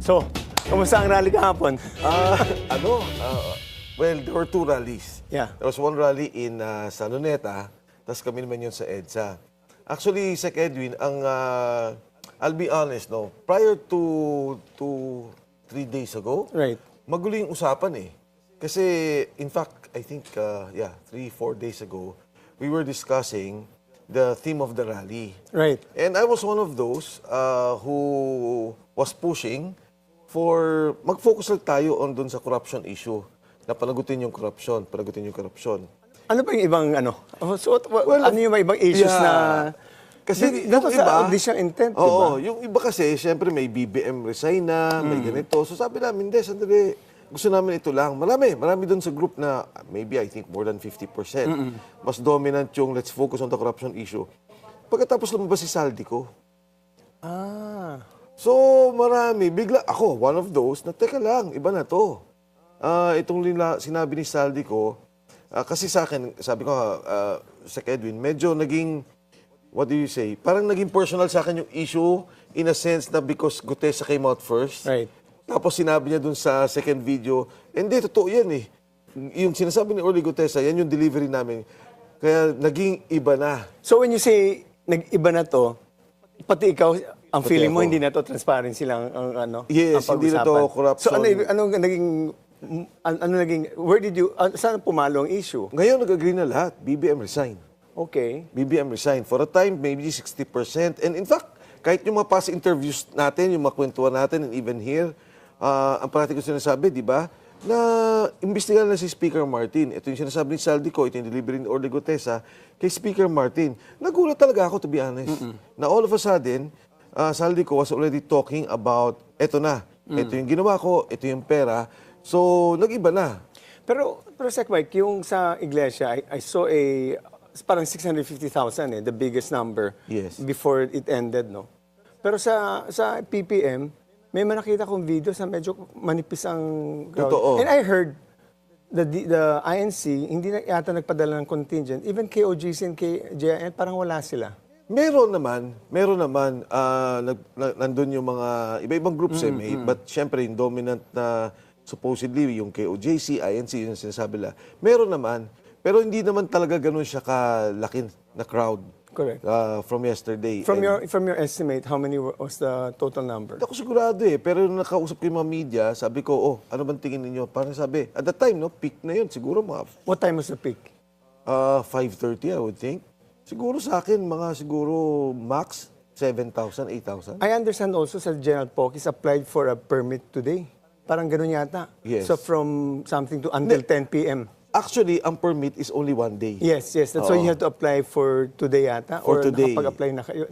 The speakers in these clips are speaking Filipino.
So, kamusta ang rally kahapon? Well, there were two rallies. Yeah. There was one rally in San Luneta, tapos kami naman yun sa EDSA. Actually, Sec Edwin, I'll be honest, no, prior to 3 days ago, Right. magulo yung usapan eh. Kasi, in fact, I think, 3-4 days ago, we were discussing the theme of the rally. Right. And I was one of those who was pushing for mag-focus lang tayo on dun sa corruption issue. Na panagutin yung corruption. Ano ba yung ibang ano yung mga ibang issues na... Kasi that yung was iba... audition intent, Oo, diba? yung iba kasi, syempre may BBM resign na, may ganito. So sabi namin, hindi, sandali, gusto namin ito lang. Marami dun sa group na, maybe I think more than 50%. Mas dominant yung let's focus on the corruption issue. Pagkatapos lumabas si Saldico. So marami, bigla, ako, one of those, na teka lang, iba na to. Itong sinabi ni Saldico, kasi sa akin, sabi ko, sa Edwin, medyo naging, what do you say, parang naging personal sa akin yung issue in a sense na because Gutesa came out first. Right. Tapos sinabi niya dun sa second video, hindi, totoo yan eh. Yung sinasabi ni Orly Gutesa, yan yung delivery namin. Kaya naging iba na. So when you say nag-iba na to, pati ikaw, ang Pati feeling mo ako. hindi na to transparency lang ang ano? Yes, ang hindi na to pag-usapan. corruption. So ano naging, where did you, saan pumalo ang issue? Ngayon nag-agree na lahat, BBM resign. Okay. BBM resign. For a time, maybe 60%. And in fact, kahit yung mga past interviews natin, yung mga kwentuhan natin, and even here, ang parati ko sinasabi, di ba, na imbestigahan na si Speaker Martin. Ito yung sinasabi ni Saldico, ito yung delivery ni Orly Gutesa kay Speaker Martin. Nagulat talaga ako, to be honest. Na all of a sudden, Saldico was already talking about, eto na, ito yung ginawa ko, ito yung pera. So, nag-iba na. Pero Sec Mike, yung sa iglesia, I saw parang 650,000 the biggest number Yes. before it ended, no? Pero sa PPM, may nakita kong video sa medyo manipis ang crowd. Totoo. And I heard the INC, hindi na yata nagpadala ng contingent. Even KOGC and KJN, parang wala sila. Meron naman, nandun yung mga iba-ibang groups but syempre yung dominant na supposedly yung KOJC, INC, yung sinasabi nila. Meron naman, pero hindi naman talaga ganun siya kalaki na crowd. Correct. From yesterday. From your estimate, how many was the total number? Hindi ako sigurado eh, pero nung nakausap ko yung mga media, sabi ko, ano bang tingin ninyo? Parang sabi, at that time, no, peak na yun, siguro mga What time was the peak? 5:30 I would think. Siguro sa akin, siguro max 7,000, 8,000. I understand also sa General Pokis applied for a permit today. Parang ganun yata. Yes. So from something to until 10 p.m. Actually, ang permit is only 1 day. Yes. That's why you have to apply for today yata. For or today. nakapag-apply na kayo.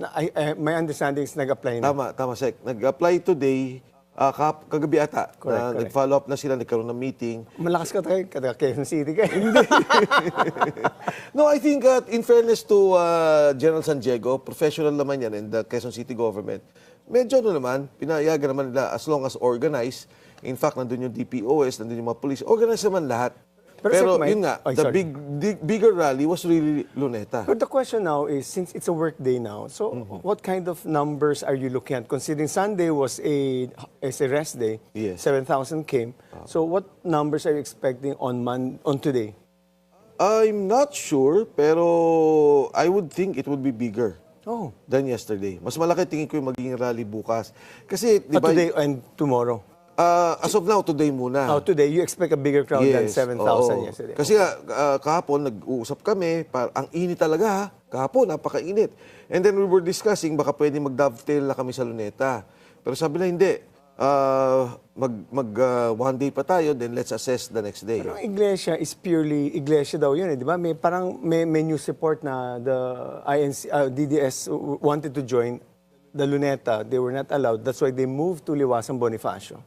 My understanding is nag-apply na. Tama, Sec. Nag-apply today, kagabi ata. Correct. Nag-follow up na sila, nagkaroon ng meeting. Malakas ka tayo, Quezon City ka. No, I think in fairness to General San Diego, professional naman yan and the Quezon City government, medyo pinayagan naman nila as long as organized. In fact, nandun yung DPOS, nandun yung mga police, organized naman lahat. Pero yun nga, the bigger rally was really Luneta. But the question now is, since it's a work day now, so what kind of numbers are you looking at? Considering Sunday was a rest day, Yes. 7,000 came. So what numbers are you expecting on today? I'm not sure, pero I would think it would be bigger than yesterday. Mas malaki tingin ko yung magiging rally bukas. Kasi, di ba, Today and tomorrow? as of now, today muna. Today, you expect a bigger crowd than 7,000 yesterday? Kasi kahapon, nag-uusap kami, ang init talaga ha. Kahapon, napakainit. And then we were discussing, baka pwede mag-dovetail na kami sa Luneta. Pero sabi na hindi. One day pa tayo, then let's assess the next day. Pero ang iglesia is purely iglesia daw yun, di ba? May news report na the DDS wanted to join the Luneta. They were not allowed. That's why they moved to Liwasang Bonifacio.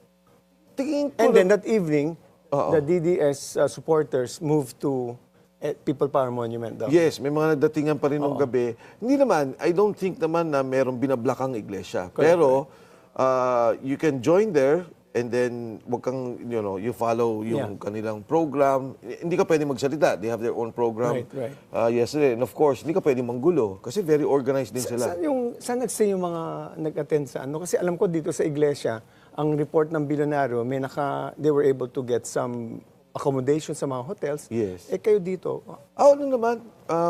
And then that evening, the DDS supporters moved to People Power Monument daw. Yes, may mga nagdatingan pa rin nung gabi. Hindi naman, I don't think naman na merong binablak ang iglesia. Pero, you can join there and then wag kang, you follow yung kanilang program. Hindi ka pwedeng magsalita. They have their own program. Right. Yesterday. And of course, hindi ka pwedeng manggulo kasi very organized din sila. Saan nag-stay yung mga nag-attend sa ano? Kasi alam ko dito sa iglesia, ang report ng bilyonaryo, they were able to get some accommodation sa mga hotels. Yes. Kayo dito? Ano naman,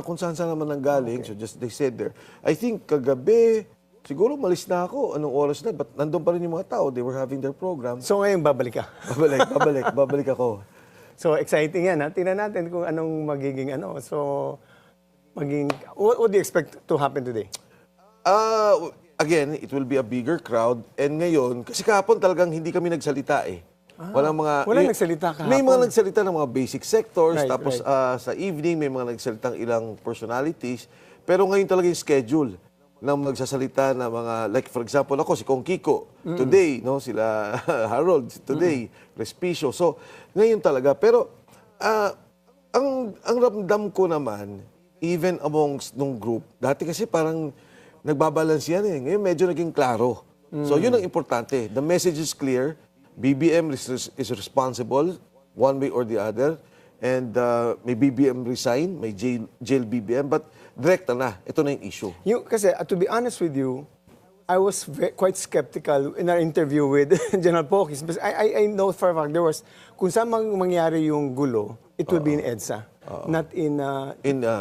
kung saan naman ang galing. So just they said there. I think kagabi, siguro malis na ako. Anong oras na? But nandun pa rin yung mga tao. They were having their program. So ngayon, babalik ka? Babalik ako. So exciting yan, ha? Tingnan natin kung anong magiging ano. So, what do you expect to happen today? Again, it will be a bigger crowd. And ngayon, kasi kahapon talagang hindi kami nagsalita eh. Walang nagsalita kahapon. May mga nagsalita ng mga basic sectors. Right, tapos sa evening, may mga nagsalitang ilang personalities. Pero ngayon talaga yung schedule ng magsasalita na mga, like for example ako, si Kong Kiko, today, sila Harold, today, Respicio. So, ngayon talaga. Pero, ang ramdam ko naman, even amongst nung group, dati kasi parang nagbabalance yan eh. Ngayon medyo naging klaro. So, yun ang importante. The message is clear. BBM is responsible one way or the other. And may BBM resign, may jail BBM, but direkta na. Ito na yung issue. Kasi, to be honest with you, I was quite skeptical in our interview with General Pokis. Because I know for a fact kung saan mangyari yung gulo, it will be in EDSA, not in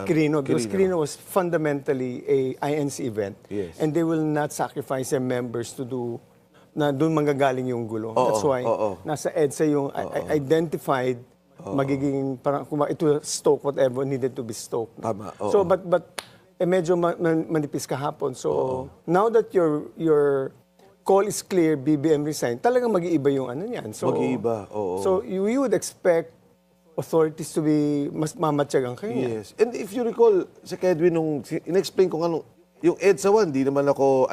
Quirino. Because Quirino was fundamentally a INC event. Yes. And they will not sacrifice their members to do, na doon manggagaling yung gulo. That's why nasa EDSA yung identified magiging parang it will stoke whatever needed to be stoked. Tama. So but medyo manipis kahapon. So now that your call is clear, BBM resign, talagang mag-iiba yung ano niyan. So mag-iiba. So you would expect authorities to be mas mamatyagan kayo. Yes. And if you recall, sa Edwin, nung in-explain ko yung EDSA 1, di naman ako,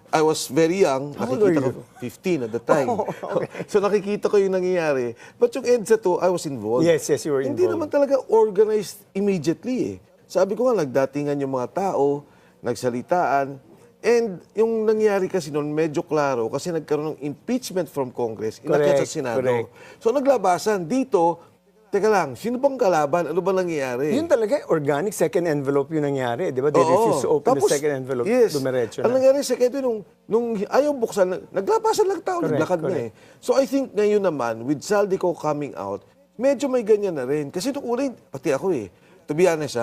I was very young. How old were Nakikita ko, 15 at the time. Okay. So nakikita ko yung nangyayari. But yung EDSA 2, I was involved. Yes, you were involved. Hindi naman talaga organized immediately eh. Sabi ko nga, nagdatingan yung mga tao, nagsalitaan. And yung nangyari kasi noon, medyo klaro kasi nagkaroon ng impeachment from Congress, inakyat sa Senado. Correct. So naglabasan. Dito, teka lang, sino bang kalaban? Ano ba nangyayari? Yun talaga, organic second envelope yung nangyari. Di ba? They refused to open the second envelope. Yes. Dumiretso Ang na. nangyari sa Edwin, nung ayaw buksan, naglabasan lang tao, naglakad na eh. So I think ngayon naman, with Saldico coming out, medyo may ganyan na rin. Kasi nung una, pati ako eh. To be honest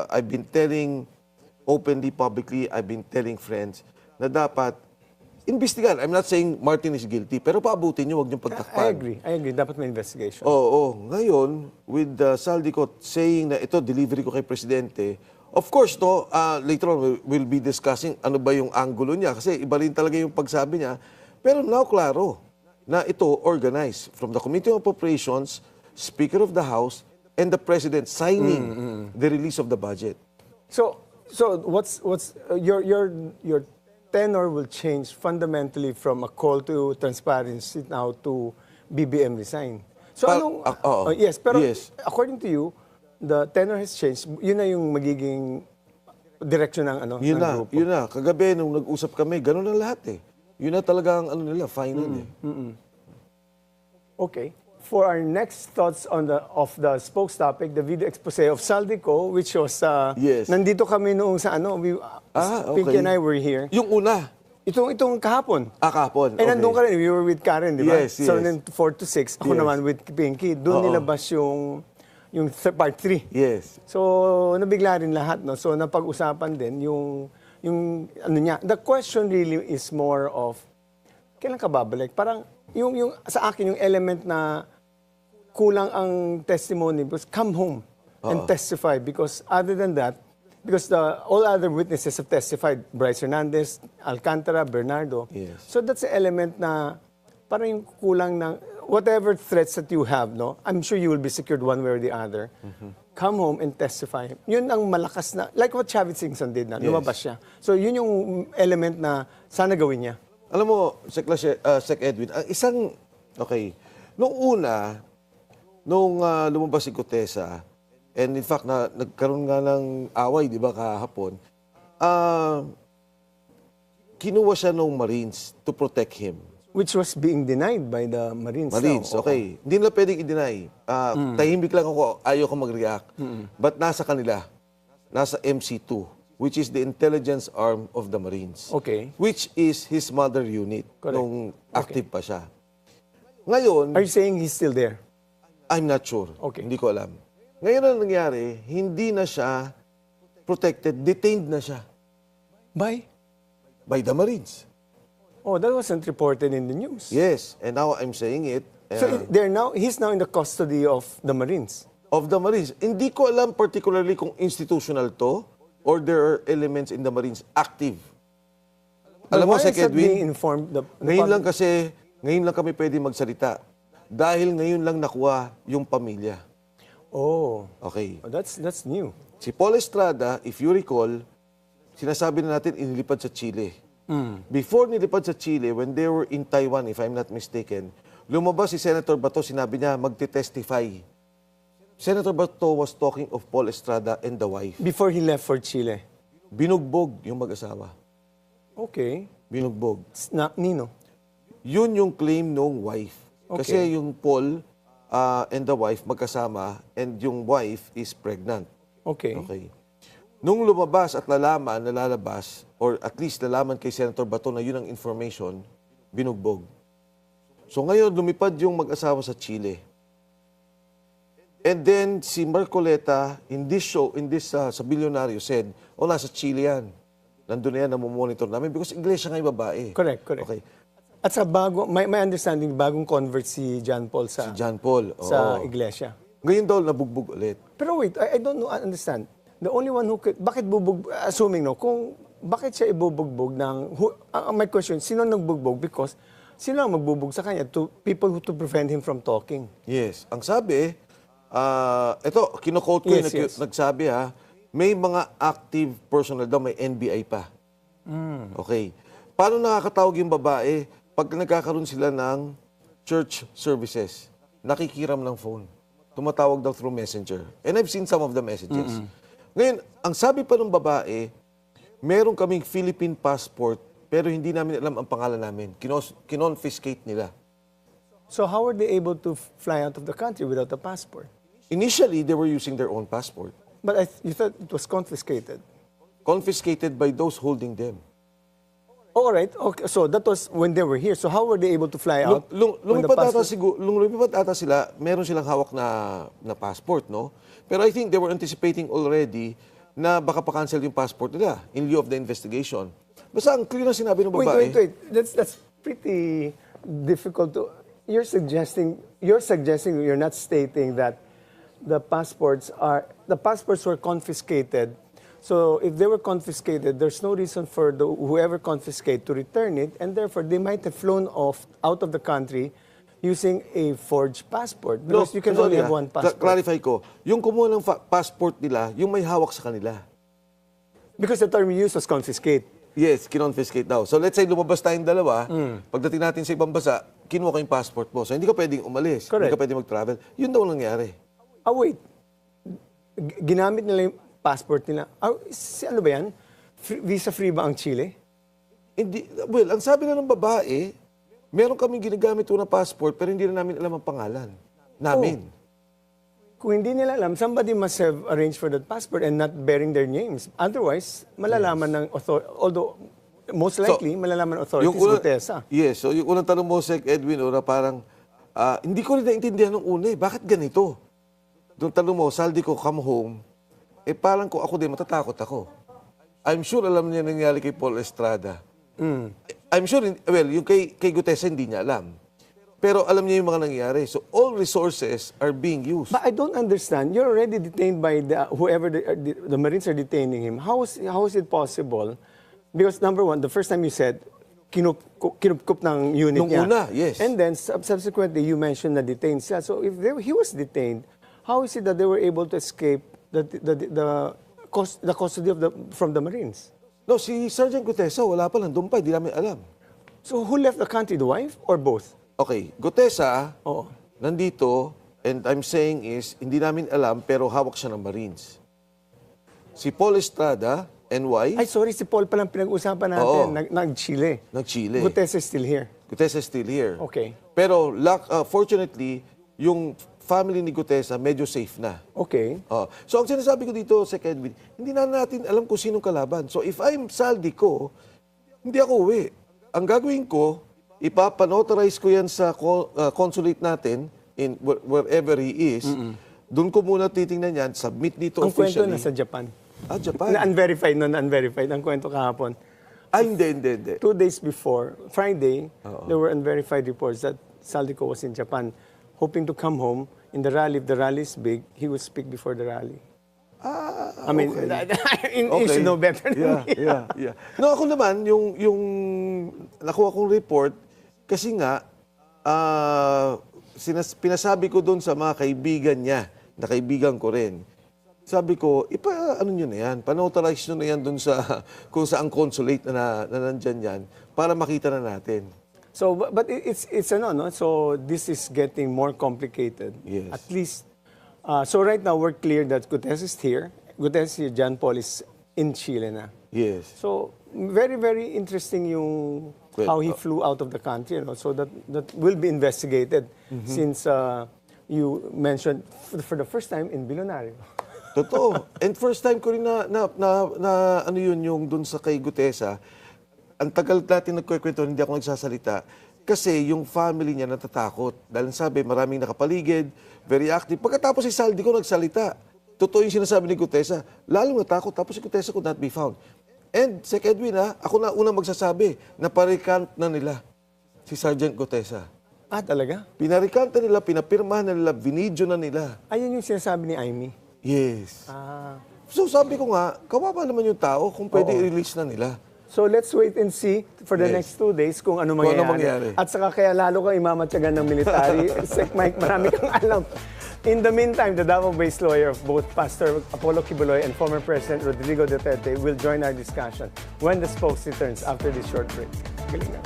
I've been telling openly, publicly, I've been telling friends na dapat imbestigahan. I'm not saying Martin is guilty, pero paabutin niyo, huwag niyong pagtakpan. I agree. Dapat may investigation. Oo. Ngayon, with Saldico saying na ito, delivery ko kay Presidente, of course, later on, we'll be discussing ano ba yung angulo niya. Kasi iba rin talaga yung pagsabi niya. Pero now, klaro, na ito organized from the Committee on Appropriations, Speaker of the House, and the President signing the release of the budget. So what's your tenor will change fundamentally from a call to transparency now to BBM resign. So yes, pero according to you, the tenor has changed. Yun na yung magiging direction ng ng grupo. Yun na. Kagabi nung nag-usap kami, gano'n na lahat eh. Yun na talaga ang nila, final eh. Okay. For our next thoughts on the spokes topic, the video expose of Saldico, which was nandito kami noong sa Pinky and I were here. Yung una. Itong kahapon. Kahapon. Nandun ka rin, we were with Karen, di ba? Yes. So then 4 to 6, ako naman with Pinky. Doon nilabas yung part 3. Yes. So nabigla rin lahat, no? So napag-usapan din yung ano niya. The question really is more of kailan ka babalik? Parang yung sa akin yung element na kulang ang testimony because come home and testify because other than that, because all other witnesses have testified, Bryce Hernandez, Alcantara, Bernardo. Yes. So that's the element na parang yung kulang ng whatever threats that you have, no? I'm sure you will be secured one way or the other. Come home and testify. Yun ang malakas na, like what Chavit Singson did na, lumabas siya. So yun yung element na sana gawin niya. Alam mo, Sec Edwin, ang isang, nung una, nung lumabas si Gutesa, and in fact, nagkaroon nga ng away, di ba, kahapon, kinuha siya ng Marines to protect him. Which was being denied by the Marines. Marines, now. okay. Hindi nila pwedeng i-deny. Tahimik lang ako, ayaw ko mag-react. But nasa kanila, nasa MC2, which is the intelligence arm of the Marines. Okay. Which is his mother unit, Correct. nung active pa siya. Ngayon, Are you saying he's still there? I'm not sure. Okay. Hindi ko alam. Ngayon ang nangyari, hindi na siya protected, detained na siya by the Marines. Oh, that wasn't reported in the news. Yes, and now I'm saying it. So he's now in the custody of the Marines. Of the Marines. Hindi ko alam particularly kung institutional to or there are elements in the Marines active. But Alam mo, why Sec is that being Edwin, informed? ngayon lang kami pwede magsalita. Dahil ngayon lang nakuha yung pamilya. Oh, Okay. that's new. Si Paul Estrada, if you recall, sinasabi na natin inilipad sa Chile. Before nilipad sa Chile, when they were in Taiwan, if I'm not mistaken, lumabas si Senator Bato, sinabi niya magte-testify. Senator Bato was talking of Paul Estrada and the wife. Before he left for Chile. Binugbog yung mag-asawa. Okay. Binugbog. Nino. Yun yung claim nung wife. Kasi Okay. yung Paul and the wife magkasama and yung wife is pregnant. Okay. Okay. Nung lumabas at nalalabas, or at least nalaman kay Senator Bato na yun ang information, binugbog. So ngayon, lumipad yung mag-asawa sa Chile. And then, si Marcoleta, in this sa Bilyonaryo, said, nasa Chile yan. Nandun na yan, namumonitor namin because iglesia nga yung babae. Correct. Okay. At sa my understanding, bagong convert si John Paul sa, Si John Paul. sa oo. iglesia. Ngayon daw, nabugbog ulit. Pero wait, I don't know, understand. The only one who could, bakit assuming bakit siya ibubugbog my question, sino nagbugbog? Because sino ang magbugbog sa kanya? People who to prevent him from talking. Yes. Ang sabi, ito, kino-quote ko Yes, yung yes. nagsabi may mga active personnel daw, may NBI pa. Okay. Paano nakakatawag yung babae pag nagkakaroon sila ng church services? Nakikiram ng phone. Tumatawag daw through messenger. And I've seen some of the messages. Ngayon, ang sabi pa ng babae, meron kaming Philippine passport pero hindi namin alam ang pangalan namin. Kinonfiscate nila. So how were they able to fly out of the country without a passport? Initially, they were using their own passport. But you thought it was confiscated. Confiscated by those holding them. All right. Okay. So that was when they were here. So how were they able to fly out? when the Lumipad ata sila, meron silang hawak na passport, no? Pero I think they were anticipating already na baka pa-cancel yung passport nila in lieu of the investigation. Basta ang clear na sinabi ng babae. Wait. That's pretty difficult to... You're suggesting you're not stating that the passports were confiscated. So if they were confiscated, there's no reason for whoever confiscated to return it, and therefore they might have flown out of the country using a forged passport because you can only have one passport. Clarify ko, yung kumuha ng passport nila, yung may hawak sa kanila. Because the term used was confiscate. Yes, kinonfiscate daw. So let's say lumabas tayong dalawa, pagdating natin sa ibang bansa, kinuha ko yung passport mo. So hindi ka pwedeng umalis, Correct. hindi ka pwedeng mag-travel. Yun daw nangyari. Wait. Ginamit nila yung passport nila. Ano ba yan? Visa-free ba ang Chile? Hindi, well, ang sabi na ng babae, meron kaming ginagamit na passport pero hindi na namin alam ang pangalan namin. Kung hindi nila alam, somebody must have arranged for that passport and not bearing their names. Otherwise, malalaman ng although most likely, malalaman ng authorities Gutesa. Yes, so yung unang tanong mo, Sec Edwin, parang, hindi ko rin naintindihan nung una bakit ganito? Doon tanong mo, Saldi ko, come home, parang kung ako din, matatakot ako. I'm sure alam niya nangyari kay Paul Estrada. I'm sure, yung kay Gutesa hindi niya alam. Pero alam niya yung mga nangyari. So all resources are being used. But I don't understand. You're already detained by whoever the Marines are detaining him. How is it possible? Because number one, the first time you said, kinupkup ng unit Nung niya. una, yes. And then subsequently, you mentioned na detained siya. So if he was detained, how is it that they were able to escape the custody from the Marines? No, si Sergeant Gutesa, wala pa, nandun pa, hindi namin alam. So who left the country, the wife or both? Okay, Gutesa, Oo. nandito, and I'm saying is, hindi namin alam, pero hawak siya ng Marines. Si Paul Estrada, NY, Ay, sorry, si Paul palang pinag-usapan natin. Oo. Nag-Chile. Nag-Chile. Gutesa is still here. Gutesa is still here. Okay. Pero fortunately, yung family ni Gutesa medyo safe na. Okay. So ang sinasabi ko dito, Sec Edwin, hindi na natin alam kung sinong kalaban. So if I'm Saldico, hindi ako uwi. Ang gagawin ko, ipapanotarize ko yan sa consulate natin in wherever he is. Doon ko muna titingnan yan, submit dito Ang kwento officially. nasa Japan. Japan. Na-unverified, non-unverified. Ang kwento kahapon. Hindi. 2 days before, Friday, there were unverified reports that Saldico was in Japan, hoping to come home. In the rally, if the rally is big, he will speak before the rally. I mean, you should know better than me. Yeah. No, ako naman, yung nakuha kong report, kasi nga, pinasabi ko doon sa mga kaibigan niya, na kaibigan ko rin, sabi ko, ano nyo na yan, panauthorize nyo na yan doon sa, kung saan consulate na nandyan yan, para makita na natin. So, but it's no? So this is getting more complicated. Yes. At least, so right now we're clear that Gutesa is here. Gutesa is here, John Paul is in Chile na. Yes. So, very, very interesting yung how he flew out of the country. So that will be investigated since you mentioned for the first time in Billionario. Totoo. And first time ko rin na ano yun, yung dun sa kay Gutesa, ang tagal natin nagkukwento, hindi ako nagsasalita, kasi yung family niya natatakot. Dahil sabi, maraming nakapaligid, very active. Pagkatapos si Saldi ko nagsalita, totoo yung sinasabi ni Gutesa, lalong natakot, tapos si Gutesa could not be found. And, Sec Edwin, ako na unang magsasabi, na parikant na nila si Sergeant Gutesa. Talaga? Pinarikant na nila, pinapirmahan na nila, binidyo na nila. Ayun yung sinasabi ni Amy. Yes. So sabi ko nga, kawawa naman yung tao kung pwede i-release na nila. So let's wait and see for the next 2 days kung ano mangyayari. At saka kaya lalo kang imamatyagan ng military. Sec Mike, marami kang alam. In the meantime, the Davao-based lawyer of both Pastor Apollo Kibuloy and former President Rodrigo Duterte will join our discussion when the spokes returns after this short break. Galing na.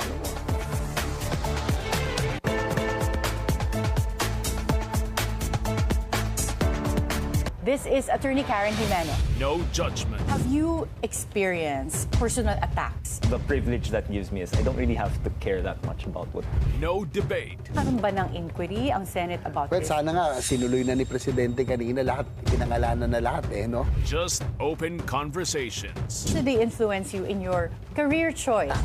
This is Attorney Karen Jimeno. No judgment. Have you experienced personal attacks? The privilege that gives me is I don't really have to care that much about what. No debate. Karoon ba ng inquiry ang Senate about Well, this? sana nga, sinuloy na ni Presidente kanina lahat, pinangalanan na lahat no? Just open conversations. Should they influence you in your career choice?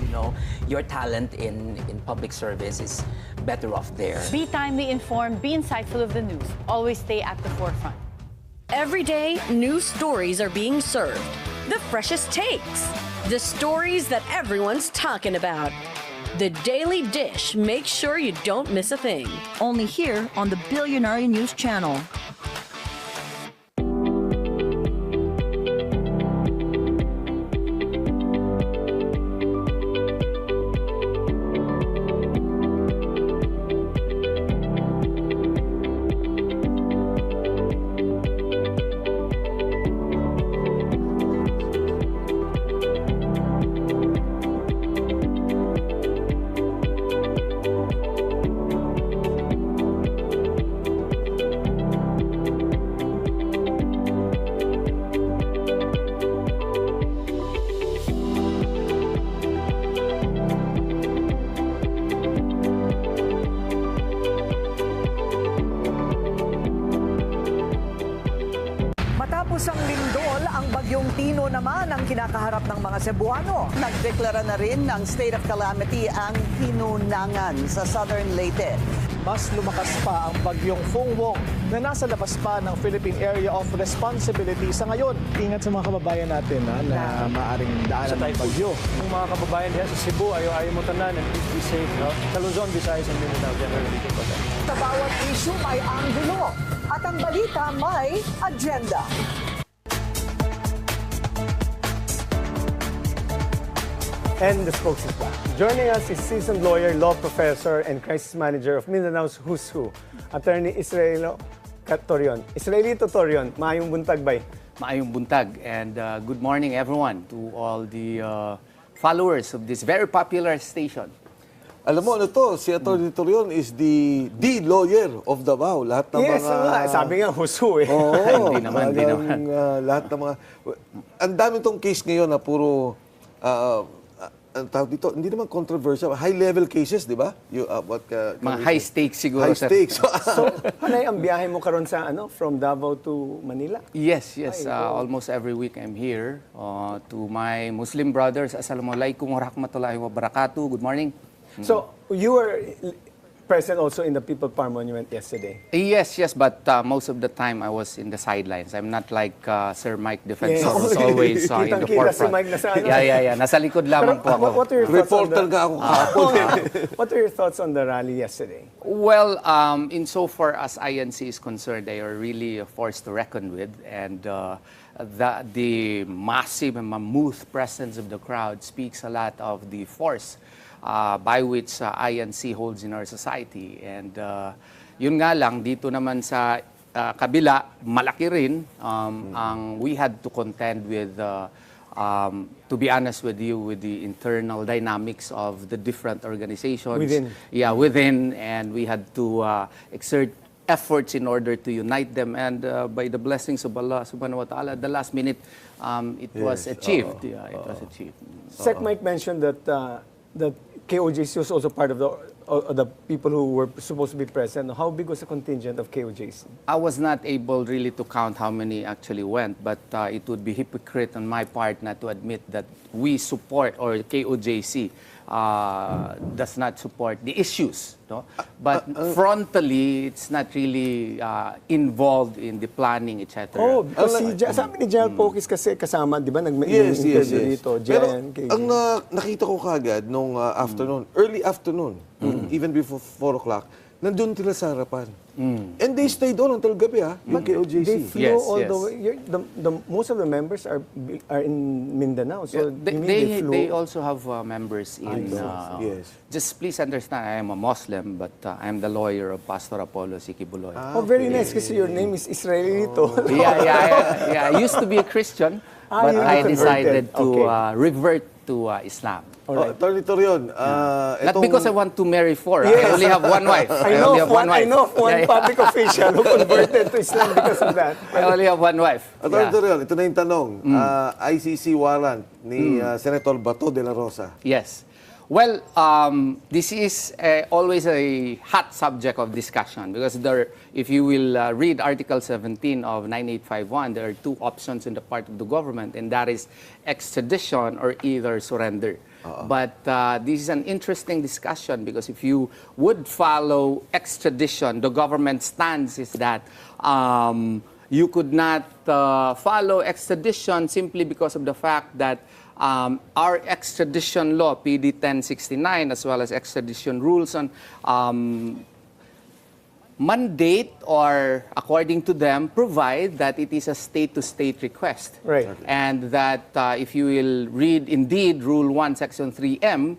Your talent in public service is better off there. Be timely informed, be insightful of the news. Always stay at the forefront. Every day, new stories are being served. The freshest takes. The stories that everyone's talking about. The Daily Dish makes sure you don't miss a thing. Only here on the Billionaire News Channel. Matapos ang lindol, ang bagyong Tino naman ang kinakaharap ng mga Cebuano. Nagdeklara na rin ng state of calamity ang Hinunangan sa Southern Leyte. Mas lumakas pa ang bagyong Fungwong na nasa labas pa ng Philippine Area of Responsibility sa ngayon. Ingat sa mga kababayan natin na maaring daanan ng bagyo. Yung mga kababayan diyan sa Cebu, ayaw mo tanan and please be safe. Sa Luzon, Visayas, and Mindanao, generally. Sa bawat issue may anggulo at ang balita may agenda. And the spokes is back. Joining us is seasoned lawyer, law professor, and crisis manager of Mindanao's Who's Who, Attorney Israelito Torreon. Israelito Torreon, maayong buntag bay. Maayong buntag, and good morning everyone to all the followers of this very popular station. Alam mo, ano to, si Atty. Torreon is the lawyer of Davao. Lahat ng Yes, mga... sabi nga, Who's Who eh. Oo, Hindi naman. lahat ng mga... Ang dami tong case ngayon na puro... ang tawag dito, hindi naman controversial, high-level cases, di ba? Mga high stakes siguro, High sir. stakes. So, Panay, ang biyahe mo karon sa from Davao to Manila? Yes. Almost every week I'm here. To my Muslim brothers, Assalamualaikum warahmatullahi wabarakatuh. Good morning. So, you were present also in the People Power Monument yesterday? Yes, but most of the time I was in the sidelines. I'm not like Sir Mike Defensor, who's Yes. always in the Kitang-kita si forefront. Mike nasa Yeah. Nasa likod lamang po ako. What are your thoughts Reporter on the, nga ako kahapon. What are your thoughts on the rally yesterday? Well, insofar as INC is concerned, they are really a force to reckon with, and the massive and mammoth presence of the crowd speaks a lot of the force by which INC holds in our society. And yun nga lang, dito naman sa kabila, malaki rin we had to contend with, to be honest with you, with the internal dynamics of the different organizations. Within. Yeah, within, and we had to exert efforts in order to unite them, and by the blessings of Allah subhanahu wa ta'ala, at the last minute, it was achieved. Yeah, it was achieved. Sec Mike mentioned that that KOJC was also part of the people who were supposed to be present. How big was the contingent of KOJC? I was not able really to count how many actually went, but it would be hypocrite on my part not to admit that we support, or KOJC does not support the issues. No? But frontally, it's not really involved in the planning, etc. Oh, because sabi ni General Pokis kasi kasama, di ba? Nag-interview dito. Pero ang nakita ko kagad nung afternoon, early afternoon, even before 4 o'clock, nandun sila sa harapan. And they stayed on until gabi, yung KOJC. They flew all the way. Most of the members are in Mindanao. So They also have members in... Yes. Just please understand, I am a Muslim, but I am the lawyer of Pastor Apollo Sikibuloy. Oh, very nice, kasi your name is Israelito. Yeah. I used to be a Christian, but I decided to revert to Islam. Atty. Torreon, Not because I want to marry four. I only have one wife. I know of one public official who converted to Islam because of that. I only have one wife. Atty. Torreon, ito na yung tanong. ICC warrant ni Senator Bato de la Rosa. Yes. Well, this is always a hot subject of discussion because if you will read Article 17 of 9851, there are two options in the part of the government, and that is extradition or either surrender. But this is an interesting discussion because if you would follow extradition, the government stance is that you could not follow extradition simply because of the fact that our extradition law, PD 1069, as well as extradition rules on mandate, or according to them, provide that it is a state-to-state request. Right. And that if you will read indeed Rule 1, Section 3M,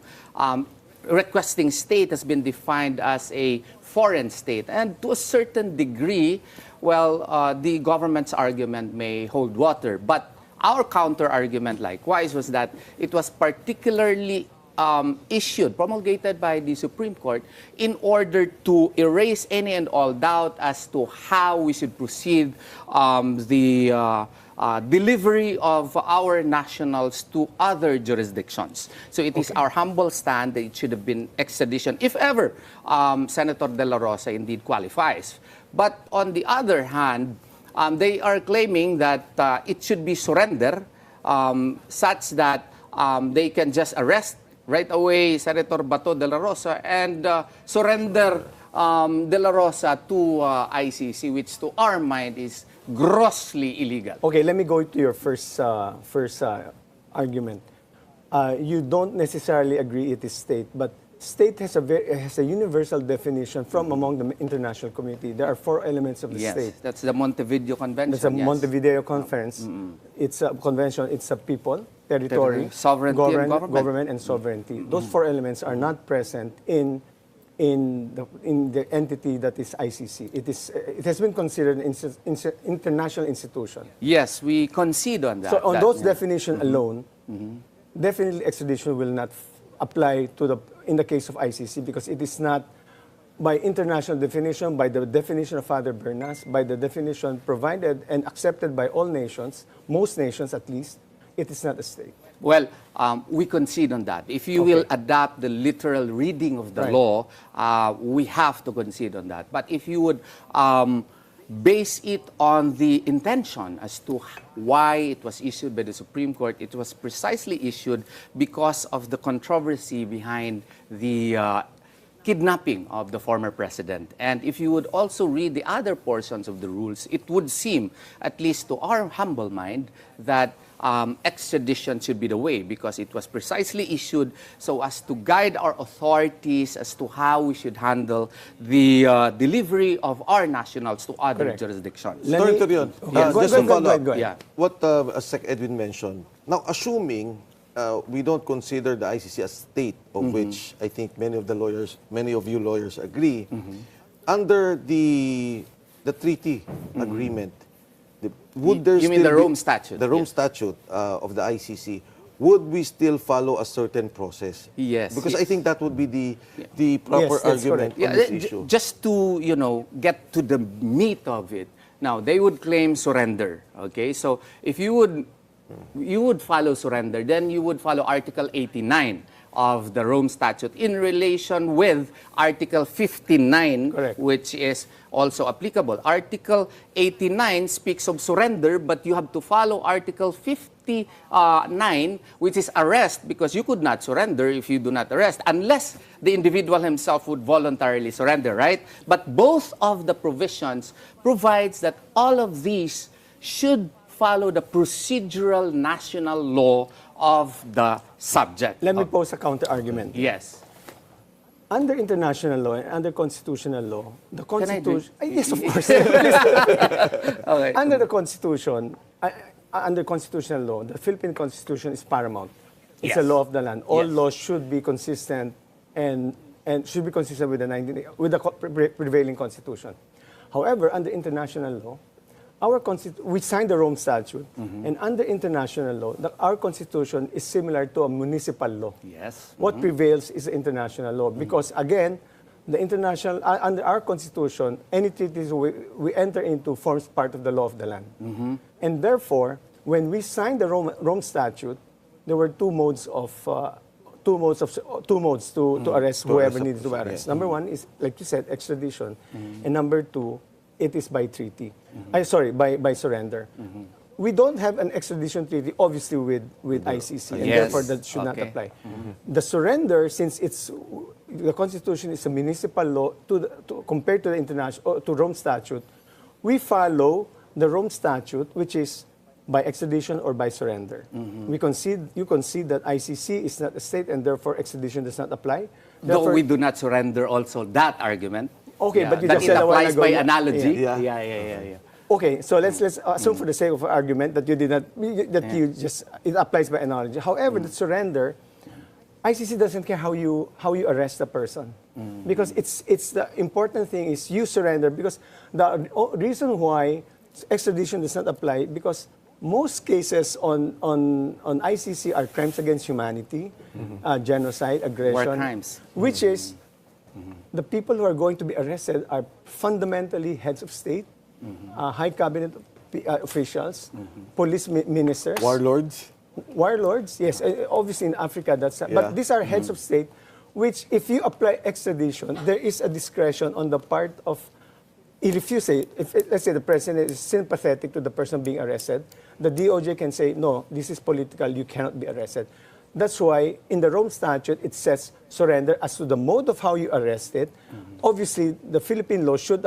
requesting state has been defined as a foreign state. And to a certain degree, well, the government's argument may hold water. But our counter-argument, likewise, was that it was particularly promulgated by the Supreme Court in order to erase any and all doubt as to how we should proceed the delivery of our nationals to other jurisdictions. So it is our humble stand that it should have been extradition, if ever Senator De La Rosa indeed qualifies. But on the other hand, they are claiming that it should be surrender, such that they can just arrest right away Senator Bato de la Rosa and surrender De La Rosa to ICC, which to our mind is grossly illegal. Okay, let me go to your first argument. You don't necessarily agree it is state, but state has a universal definition from among the international community. There are 4 elements of the state. That's the Montevideo Convention. That's a Montevideo Conference. It's a convention. It's a people, territory, sovereignty, and government, and sovereignty. Those 4 elements are not present in the entity that is ICC. It has been considered an international institution. Yes, we concede on that. So on those definitions alone, definitely extradition will not apply in the case of ICC because it is not by international definition, by the definition of Father Bernas, by the definition provided and accepted by all nations, most nations at least, it is not a state. Well, we concede on that. If you will adapt the literal reading of the law, we have to concede on that. But if you would base it on the intention as to why it was issued by the Supreme Court, it was precisely issued because of the controversy behind the kidnapping of the former president. And if you would also read the other portions of the rules, it would seem, at least to our humble mind, that extradition should be the way, because it was precisely issued so as to guide our authorities as to how we should handle the delivery of our nationals to other jurisdictions. Torreon, Yes. just to follow up, Yeah. what Sec Edwin mentioned. Now, assuming we don't consider the ICC a state, of which I think many of you lawyers agree, under the treaty agreement, would there you mean still the be- Rome Statute? The Rome Statute of the ICC, would we still follow a certain process? Yes. Because I think that would be the proper Yes, that's argument correct. on this issue. Just to, get to the meat of it. Now, they would claim surrender, okay? So, if you would follow surrender, then you would follow Article 89 of the Rome Statute in relation with Article 59, which is also applicable. Article 89 speaks of surrender, but you have to follow Article 59, which is arrest, because you could not surrender if you do not arrest, unless the individual himself would voluntarily surrender, right? But both of the provisions provides that all of these should follow the procedural national law of the subject. Let me pose a counter-argument. Yes. Under international law and under constitutional law, the Can I drink? Constitution... Yes, of course. Okay. Under the Constitution, under constitutional law, the Philippine Constitution is paramount. It's a Yes. law of the land. All Yes. laws should be consistent and should be consistent with the prevailing Constitution. However, under international law, we signed the Rome Statute, and under international law, our Constitution is similar to a municipal law. Yes. What prevails is the international law, because again, the international under our Constitution, any treaties we enter into forms part of the law of the land, and therefore, when we signed the Rome Statute, there were two modes to arrest whoever needs to arrest. Number one is, like you said, extradition, and number two, it is by treaty. By surrender. We don't have an extradition treaty, obviously, with ICC, and therefore that should not apply. The surrender, since the Constitution is a municipal law, compared to the international to Rome Statute, we follow the Rome Statute, which is by extradition or by surrender. You concede that ICC is not a state, and therefore extradition does not apply. Though we do not surrender also that argument. Okay, but you that just it said a while applies ago. by analogy. Yeah. Okay, so let's assume for the sake of argument that you did not it applies by analogy. However, the surrender, ICC doesn't care how you arrest a person, because it's the important thing is you surrender, because the reason why extradition does not apply, because most cases on ICC are crimes against humanity, genocide, aggression, War crimes, which is the people who are going to be arrested are fundamentally heads of state, high cabinet officials, police ministers, warlords. Yes, obviously in Africa but these are heads of state, which if you apply extradition, there is a discretion on the part of. If let's say the president is sympathetic to the person being arrested, the DOJ can say, no, this is political, you cannot be arrested. That's why in the Rome Statute, it says surrender as to the mode of how you arrest it. Obviously, the Philippine law should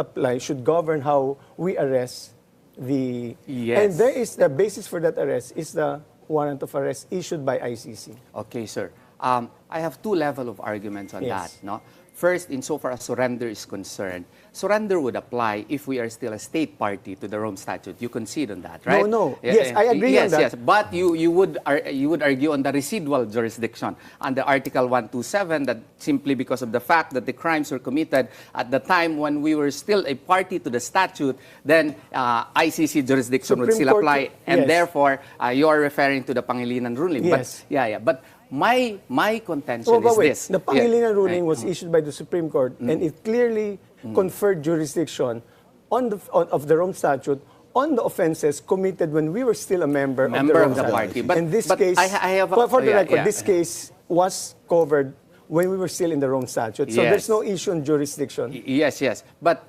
govern how we arrest the... Yes. And there is the basis for that arrest is the warrant of arrest issued by ICC. Okay, sir. I have two levels of arguments on that. No? First, insofar as surrender is concerned, surrender would apply if we are still a state party to the Rome Statute. You concede on that, right? No. Yes, I agree on that. Yes, but you would argue on the residual jurisdiction under Article 127 that simply because of the fact that the crimes were committed at the time when we were still a party to the statute, then ICC jurisdiction would still apply, and therefore you are referring to the Pangilinan ruling. Yes. But my contention is this. The Pangilinan ruling was issued by the Supreme Court, and it clearly conferred jurisdiction of the Rome Statute on the offenses committed when we were still a member of the party. But in this but case, I have for the record, yeah. this case was covered when we were still in the Rome Statute. So there's no issue on jurisdiction. Yes. But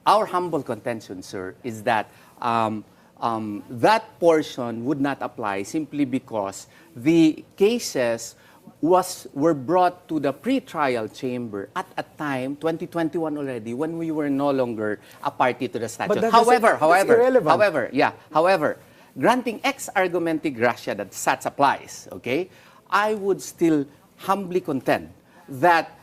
our humble contention, sir, is that that portion would not apply simply because the cases were brought to the pre-trial chamber at a time, 2021 already, when we were no longer a party to the statute. However, granting ex argumente gratia that such applies, okay, I would still humbly contend that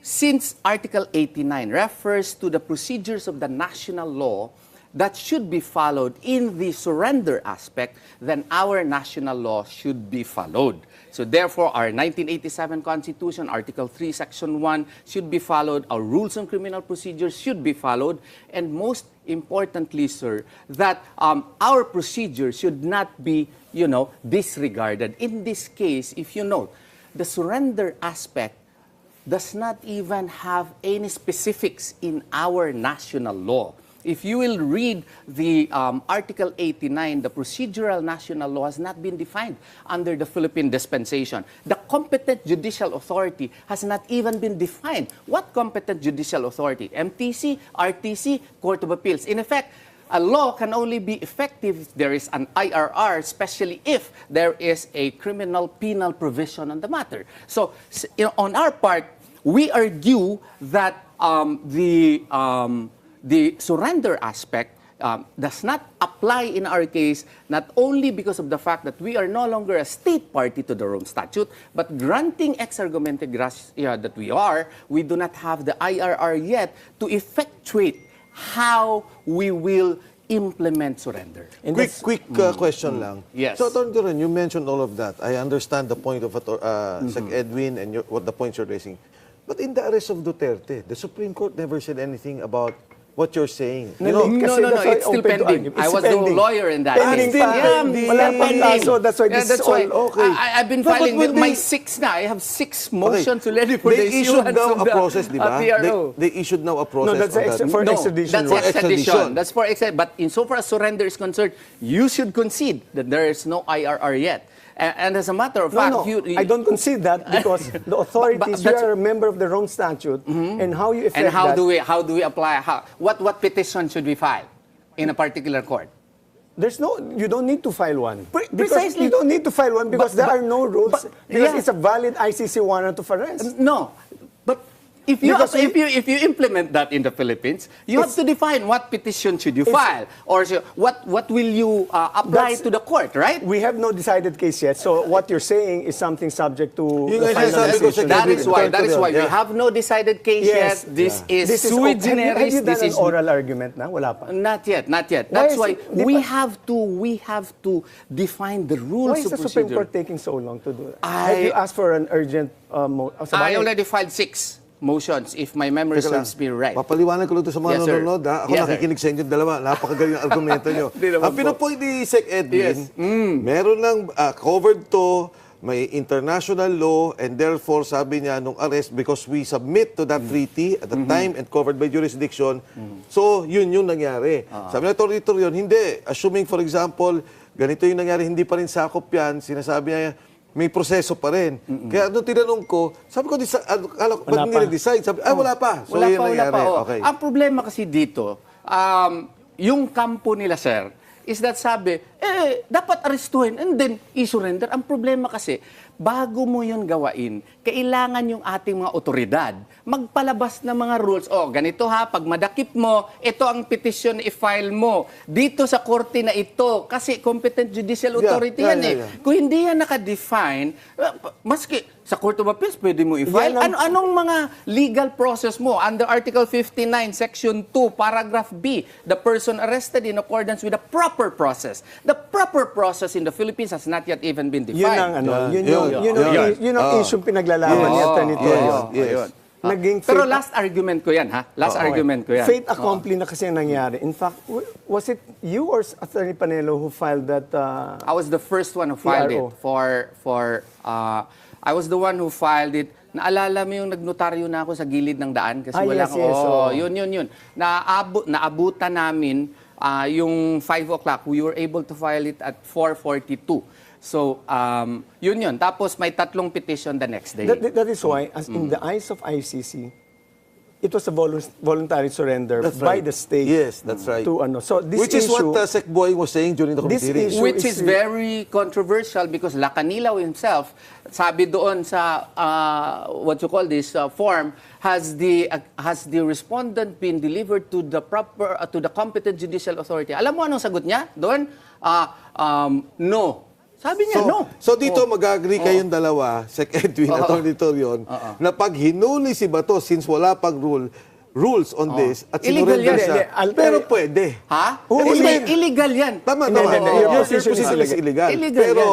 since Article 89 refers to the procedures of the national law that should be followed in the surrender aspect, then our national law should be followed. So therefore, our 1987 Constitution, Article 3, Section 1, should be followed. Our rules on criminal procedures should be followed. And most importantly, sir, that our procedure should not be, disregarded. In this case, if you note, the surrender aspect does not even have any specifics in our national law. If you will read the Article 89, the procedural national law has not been defined under the Philippine dispensation. The competent judicial authority has not even been defined. What competent judicial authority? MTC, RTC, Court of Appeals. In effect, a law can only be effective if there is an IRR, especially if there is a criminal penal provision on the matter. So, on our part, we argue that the surrender aspect does not apply in our case, not only because of the fact that we are no longer a state party to the Rome Statute, but granting ex argumente gratia that we do not have the IRR yet to effectuate how we will implement surrender. Quick question lang. Yes. So, Atty. Torreon, you mentioned all of that. I understand the point of Sec. Edwin and what the points you're raising. But in the arrest of Duterte, the Supreme Court never said anything about what you're saying. No, it's still pending. I was the lawyer in that case. So that's why this is all okay. I've been filing my 6 na. I have 6 motions already for the issuance of the process, di ba? They issued now a process. No, that's for extradition. That's extradition. That's for extradition. But insofar as surrender is concerned, you should concede that there is no IRR yet. And as a matter of fact, I don't concede that because the authorities, we are a member of the Rome Statute, and how you effect how do we apply? What petition should we file in a particular court? You don't need to file one. Precisely. You don't need to file one because there are no rules. Because it's a valid ICC warrant of arrest. No. But if you implement that in the Philippines, you have to define what petition should you file or what will you apply to the court, right? We have no decided case yet. So what you're saying is something subject to the final decision. That is why we have no decided case yet. This is sui generis. Have you done an oral argument na? Wala pa. Not yet. That's why we have to define the rules of procedure. Why is the Supreme Court taking so long to do that? Have you asked for an urgent I already filed 6 motions, if my memory serves me right. Papaliwanag ko lang ito sa mga nanonood. Ako nakikinig sa inyo dalawa. Napakagaling ang argumento nyo. Ang pinapoint ni Sec. Edwin, meron ng covered to, may international law, and therefore, sabi niya, nung arrest, because we submit to that treaty at the time and covered by jurisdiction, so yun yung nangyari. Sabi na Torreon, hindi. Assuming, for example, ganito yung nangyari, hindi pa rin sakop yan, sinasabi niya, may proseso pa rin. Kaya nung tinanong ko, sabi ko, ba't hindi na-decide? Sabi, wala pa. So, yun nangyari. Okay. Ang problema kasi dito, yung kampo nila, sir, is that sabi, dapat arestuhin and then i-surrender. Ang problema kasi, bago mo yun gawain, kailangan yung ating mga otoridad magpalabas ng mga rules. Ganito pag madakip mo, ito ang petition i-file mo. Dito sa korte na ito, kasi competent judicial authority Kung hindi yan naka-define, maski sa Court of Appeals, pwede mo i-file. Anong mga legal process mo? Under Article 59, Section 2, Paragraph B, the person arrested in accordance with the proper process. The proper process in the Philippines has not yet even been defined. Yun ang issue pinaglalaban ni Atty. Torreon. Pero last argument ko yan, argument ko yan. Fait accompli na kasi ang nangyari. In fact, was it you or Atty. Panelo who filed that? I was the first one who filed it I was the one who filed it. Naalala mo yung nagnotaryo na ako sa gilid ng daan kasi wala yun. Naabutan namin yung 5 o'clock, we were able to file it at 4:42. So, yun. Tapos may 3 petition the next day. That is why, as in the eyes of ICC, it was a voluntary surrender by the state. Yes, that's right. To So this Which is issue, what Sec Boy was saying during the committee hearing. Which is very controversial because Lacanilaw himself, sabi doon sa what you call this form, has the respondent been delivered to the proper to the competent judicial authority. Alam mo anong sagot niya doon? No. Sabi niya, no. So dito mag-agree kayong dalawa, Sec Edwin at Atty. Torreon, na pag hinuli si Bato, since wala pang rules on this, at Illegal sinurrender yan. siya, pero pwede. Ha? Illegal yan. Tama. Your Your position is illegal. Illegal Pero,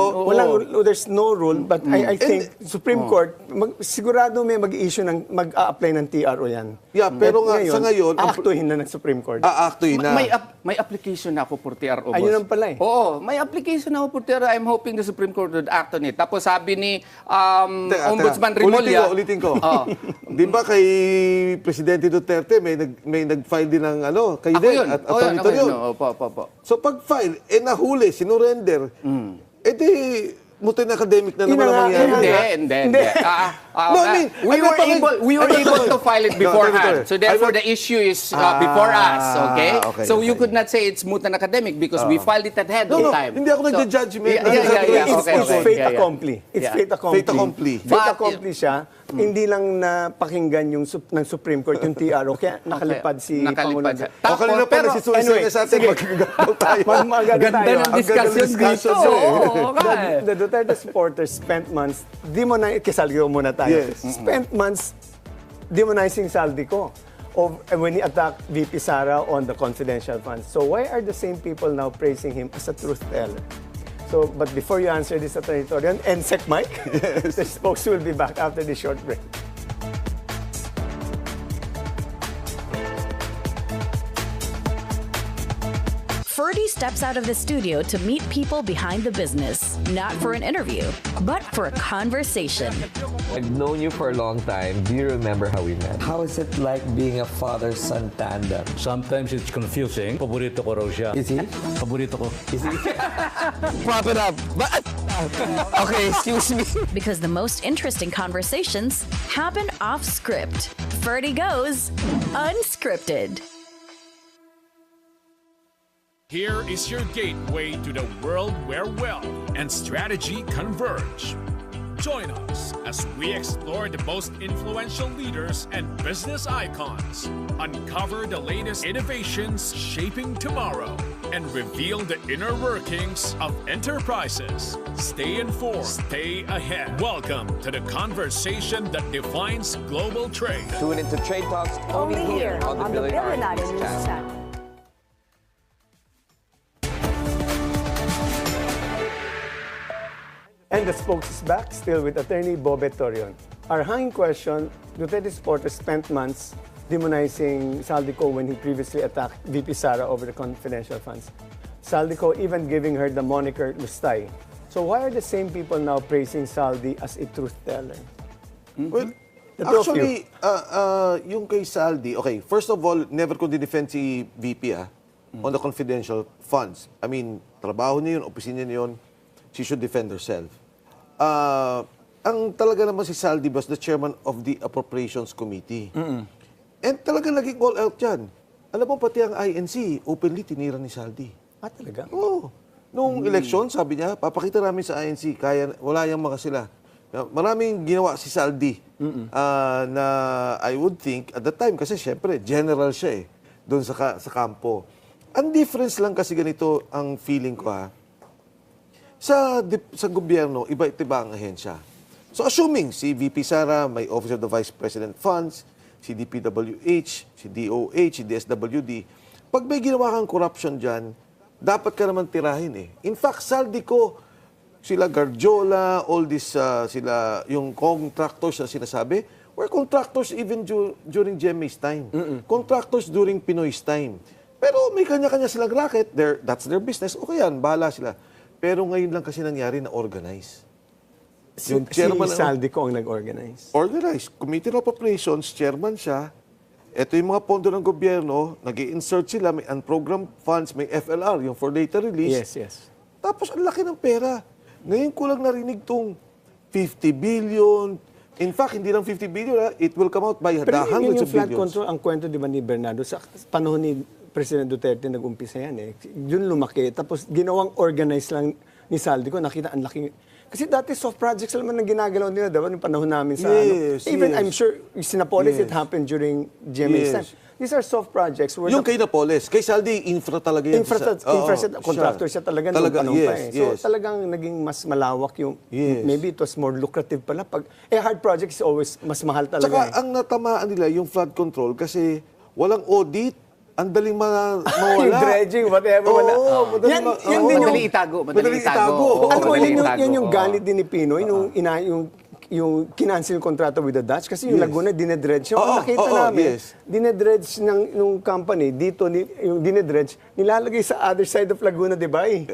there's no rule, but I think Supreme Court, sigurado may mag-issue mag-a-apply ng TRO yan. Yeah, pero sa ngayon, aaktuhin na ng Supreme Court. Aaktuhin na. May application na ako for TRO, boss. Ayun ang pala eh. Oo, may application na ako for TRO. I'm hoping the Supreme Court would act on it. Tapos sabi ni Ombudsman Rimulya. Ulitin ko. Di ba kay Presidente Duterte may nag-file din ng kay din at Atty. Torreon. Opo. So pag-file, nahuli, sinurrender, di mutin academic na naman ang mangyayari. Hindi. We were able to file it beforehand. So therefore, the issue is before us, okay? So you could not say it's moot and academic because we filed it ahead of time. Hindi ako nag-judgment. It's fait accompli. It's fait accompli. Fait accompli. Fait accompli siya. Hindi lang napakinggan yung ng Supreme Court yung TRO, kaya nakalipad si Pangulong. O kanina pa nagsisulisay na sa atin, magkagagaw tayo. Ganda ng discussion dito. The Duterte supporters spent months, kisalyo muna tayo, spent months demonizing Saldico when he attacked VP Sara on the confidential funds. So why are the same people now praising him as a truth teller? So, but before you answer this, Atty. Torreon, and Sec Mike, the spokes will be back after the short break. Ferdy steps out of the studio to meet people behind the business, not for an interview, but for a conversation. I've known you for a long time. Do you remember how we met? How is it like being a father-son tandem? Sometimes it's confusing. Paborito ko raw siya. Is he? Paborito ko. Is he? Prop it up. Okay, excuse me. Because the most interesting conversations happen off script. Ferdy goes unscripted. Here is your gateway to the world where wealth and strategy converge. Join us as we explore the most influential leaders and business icons, uncover the latest innovations shaping tomorrow, and reveal the inner workings of enterprises. Stay informed, stay ahead. Welcome to the conversation that defines global trade. Tune into Trade Talks Only here on the Billionaire News Channel. And the spokes is back, still with Attorney Bobe Torreon. Our hanging question, Duterte supporters spent months demonizing Saldico when he previously attacked VP Sara over the confidential funds. Saldico even giving her the moniker Lustay. So why are the same people now praising Saldi as a truth teller? Well, actually, yung kay Saldi, okay, first of all, never ko dinefend si VP on the confidential funds. I mean, trabaho niya yun, opisina niya yun, she should defend herself. Ang talaga naman si Saldi was the chairman of the Appropriations Committee. And talaga naging call out yan. Alam mo, pati ang INC, openly tinira ni Saldi. Talaga? Oo. Nung election, sabi niya, papakita namin sa INC, kaya wala yang mga sila. Maraming ginawa si Saldi na I would think, at that time, kasi syempre, general siya doon sa kampo. Ang difference lang kasi ganito ang feeling ko sa gobyerno, iba-iba ang ahensya. So assuming si VP Sara, may Office of the Vice President Funds, si DPWH, si DOH, si DSWD, pag may ginawa kang corruption dyan, dapat ka naman tirahin In fact, Saldico, sila Garjola, all this, yung contractors na sinasabi, were contractors even during GMA's time. Contractors during Pinoy's time. Pero may kanya-kanya silang racket, that's their business, okay yan, bahala sila. Pero ngayon lang kasi nangyari na organize. Yung chairman Saldico ang nag-organize. Organize. Committee of Appropriations, chairman siya, ito yung mga pondo ng gobyerno, nag-i-insert sila, may unprogrammed funds, may FLR, yung for data release. Yes, yes. Tapos ang laki ng pera. Ngayon ko lang narinig tong 50 billion. In fact, hindi lang 50 billion, it will come out by the Pero hundreds yung of flood billions. control, ang kwento di ba ni Bernardo, sa panahon ni President Duterte nag-umpisa yan eh. Yun lumaki. Tapos ginawang organized lang ni Saldico, nakita ang laki. Kasi dati soft projects naman ang ginagalaw nila, diba? Yung panahon namin sa Even I'm sure, Sinapolis, it happened during GMA's time. These are soft projects. Yung kay Napoles, kay Saldi, infra talaga yan. Infra contractor siya talaga noong panahon pa eh. So talagang naging mas malawak yung, maybe it was more lucrative pala. Hard project is always mas mahal talaga. Tsaka ang natamaan nila yung flood control kasi walang audit, ang daling mawala. Yung dredging, whatever. Madali itago. Alam mo, yun yung galit din ni Pinoy, yung kinancel yung kontrata with the Dutch kasi yung Laguna dinedredge. Nakita namin, dinedredge ng company, dito yung dinedredge, nilalagay sa other side of Laguna, di ba eh?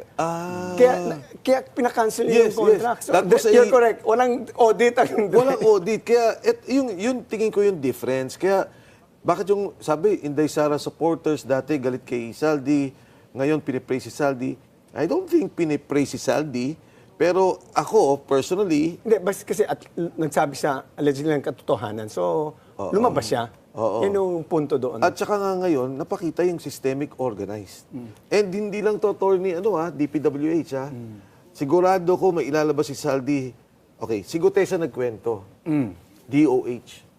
Kaya pinakancel yung contract. So, you're correct. Walang audit. Walang audit. Kaya yung tingin ko yung difference. Kaya bakit yung, sabi, Inday Sara supporters dati galit kay Saldi, ngayon pinipraise si Saldi. I don't think pinipraise si Saldi, pero ako, personally... Hindi, kasi nagsabi siya, allegedly ng katotohanan. So, lumabas siya. Yun yung punto doon. At saka nga ngayon, napakita yung systemic organized. And hindi lang to, attorney, DPWH, Sigurado ko may ilalabas si Saldi. Okay, si Gutesa nagkwento. DOH.